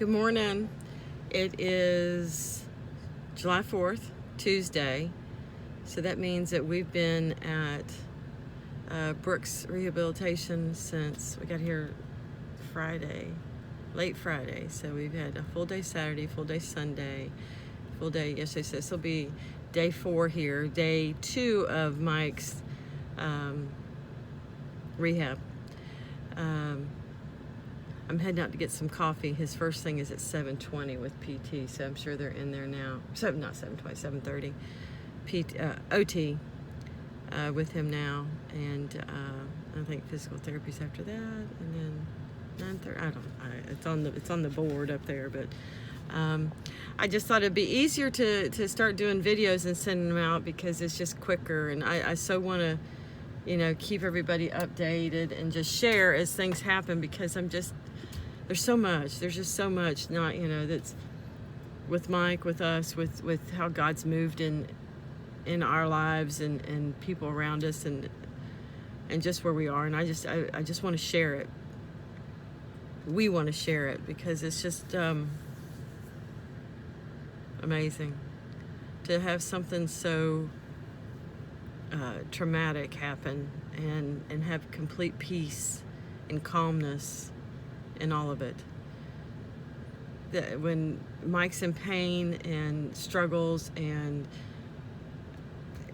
Good morning. It is July 4th, Tuesday. So that means that we've been at Brooks Rehabilitation since we got here Friday, late Friday. So we've had a full day Saturday, full day Sunday, full day yesterday. So this will be day 4 here, day 2 of Mike's rehab. I'm heading out to get some coffee. His first thing is at 7:20 with PT, so I'm sure they're in there now. Not 7:20, 7:30. OT with him now, and I think physical therapy's after that, and then 9:30. It's on the board up there, but I just thought it'd be easier to start doing videos and sending them out because it's just quicker, and I so want to keep everybody updated and just share as things happen, because there's just so much that's with Mike, with us, with how God's moved in our lives and people around us and just where we are. And I just want to share it. We want to share it because it's just amazing to have something so traumatic happen and have complete peace and calmness in all of it. When Mike's in pain and struggles, and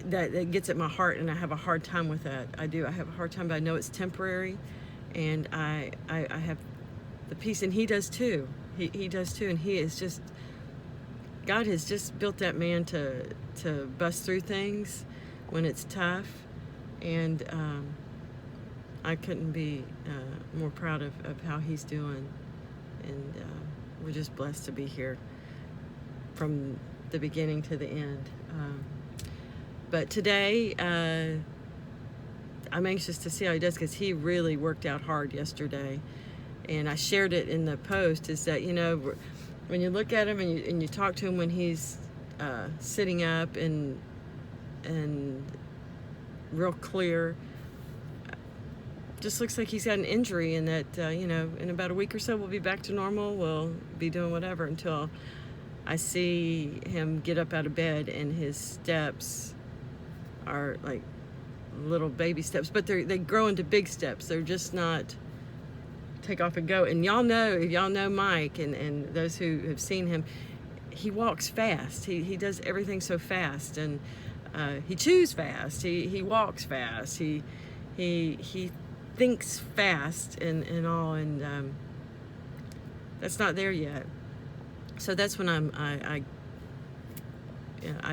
that gets at my heart, and I have a hard time with that. I have a hard time, but I know it's temporary, and I have the peace, and he does too. He does too, and he is just, God has just built that man to bust through things when it's tough, and I couldn't be more proud of how he's doing, and we're just blessed to be here from the beginning to the end. But today, I'm anxious to see how he does, because he really worked out hard yesterday, and I shared it in the post, is that, when you look at him and you talk to him when he's sitting up and real clear, just looks like he's got an injury, and that in about a week or so we'll be back to normal. We'll be doing whatever until I see him get up out of bed, and his steps are like little baby steps, but they grow into big steps. They're just not take off and go. And y'all know Mike, and those who have seen him, he walks fast. He does everything so fast, and he chews fast. He walks fast. He thinks fast and all, and that's not there yet. So that's when I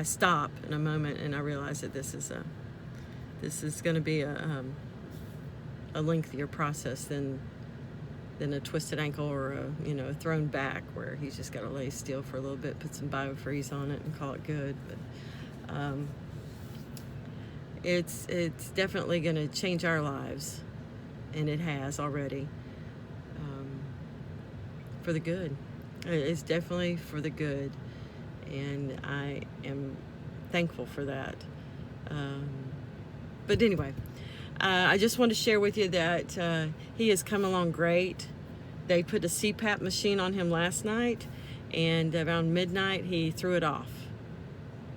stop in a moment, and I realize that this is going to be a lengthier process than a twisted ankle or a thrown back, where he's just got to lay still for a little bit, put some BioFreeze on it, and call it good. But it's definitely going to change our lives, and it has already, for the good. It's definitely for the good, and I am thankful for that. But anyway, I just want to share with you that he has come along great. They put a CPAP machine on him last night, and around midnight he threw it off.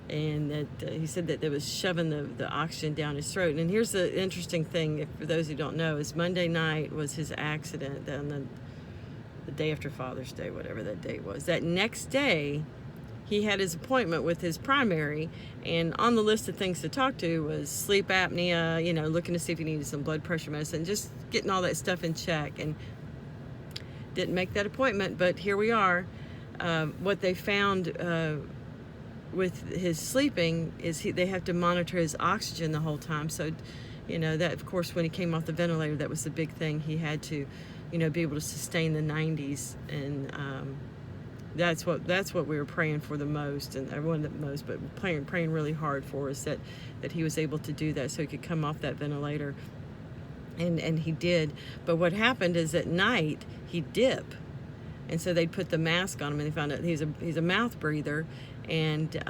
And that he said that it was shoving the oxygen down his throat. And here's the interesting thing, for those who don't know, is Monday night was his accident, on the day after Father's Day, whatever that date was. That next day, he had his appointment with his primary, and on the list of things to talk to was sleep apnea, looking to see if he needed some blood pressure medicine, just getting all that stuff in check. And didn't make that appointment, but here we are. What they found with his sleeping is they have to monitor his oxygen the whole time. So, that, of course, when he came off the ventilator, that was the big thing. He had to, be able to sustain the 90s, and that's what we were praying for the most, and everyone the most, but praying really hard for us that he was able to do that, so he could come off that ventilator, and he did. But what happened is at night he'd dip, and so they'd put the mask on him, and they found out he's a mouth breather, and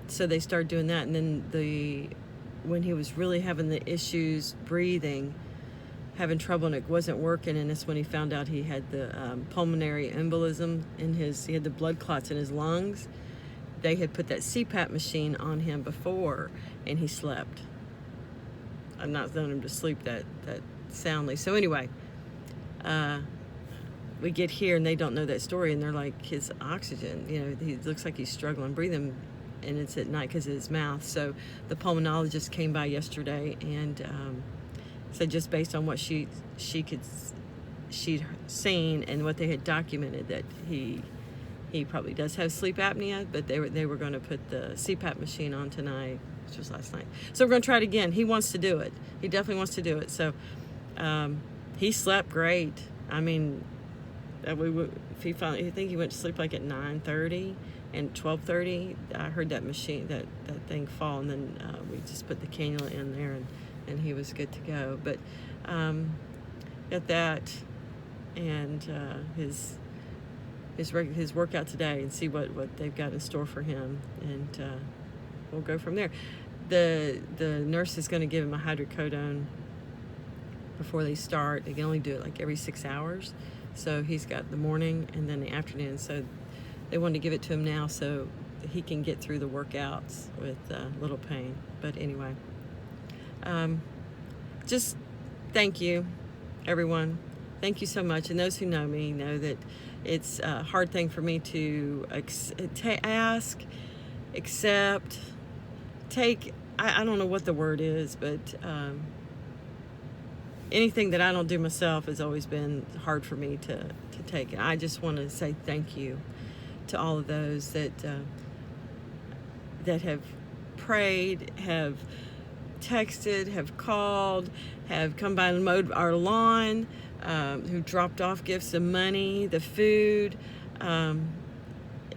so they started doing that. And then when he was really having the issues breathing, having trouble and it wasn't working, and that's when he found out he had the pulmonary embolism in he had the blood clots in his lungs. They had put that CPAP machine on him before, and he slept. I'm not letting him to sleep that soundly. So anyway, we get here and they don't know that story, and they're like, his oxygen, he looks like he's struggling breathing, and it's at night because of his mouth. So the pulmonologist came by yesterday and said, just based on what she'd seen and what they had documented, that he probably does have sleep apnea, but they were going to put the CPAP machine on tonight, which was last night. So we're going to try it again. He wants to do it. He definitely wants to do it. So he slept great. I mean, I think he went to sleep like at 9:30 and 12:30. I heard that machine, that thing fall, and then we just put the cannula in there, and he was good to go. But got that and his workout today, and see what they've got in store for him, and we'll go from there. The nurse is going to give him a hydrocodone before they start. They can only do it like every 6 hours, so he's got the morning and then the afternoon. So they wanted to give it to him now so he can get through the workouts with little pain. But anyway, just thank you, everyone. Thank you so much. And those who know me know that it's a hard thing for me to ask, accept, take. I don't know what the word is, but anything that I don't do myself has always been hard for me to take. And I just want to say thank you to all of those that have prayed, have texted, have called, have come by and mowed our lawn, who dropped off gifts of money, the food.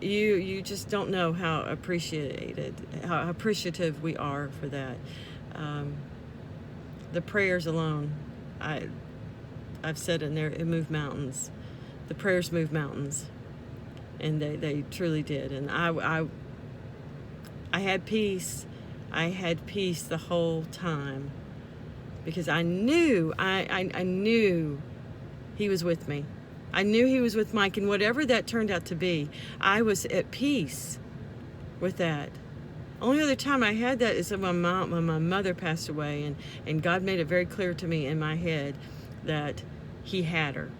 You just don't know how appreciative we are for that. The prayers alone, I've said in there, it moved mountains. The prayers moved mountains, and they truly did. And I had peace. I had peace the whole time, because I knew I knew he was with me. I knew he was with Mike, and whatever that turned out to be, I was at peace with that. Only other time I had that is when my mother passed away, and God made it very clear to me in my head that he had her,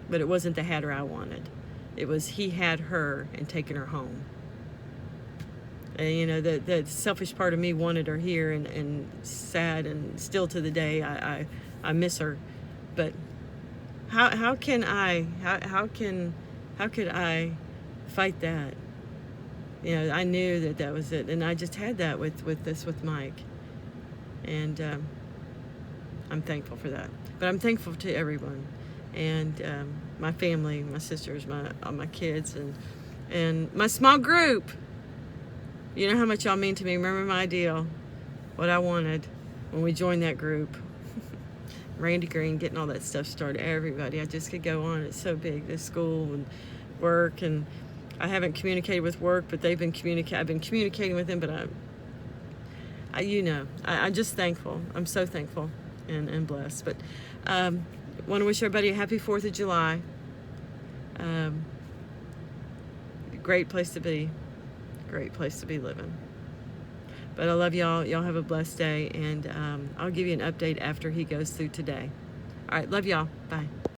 but it wasn't the had her I wanted. It was he had her and taken her home. And the selfish part of me wanted her here, and sad, and still to the day I miss her. But how could I fight that? I knew that was it, and I just had that with Mike, and I'm thankful for that. But I'm thankful to everyone, and my family, my sisters, my kids, and my small group. You know how much y'all mean to me. Remember my deal, what I wanted when we joined that group. Randy Green, getting all that stuff started. Everybody, I just could go on. It's so big, the school and work, and I haven't communicated with work, but they've been I've been communicating with them, but I'm just thankful. I'm so thankful and blessed. But want to wish everybody a happy 4th of July. Great place to be. Great place to be living. But I love y'all. Y'all have a blessed day, and I'll give you an update after he goes through today. All right, love y'all. Bye.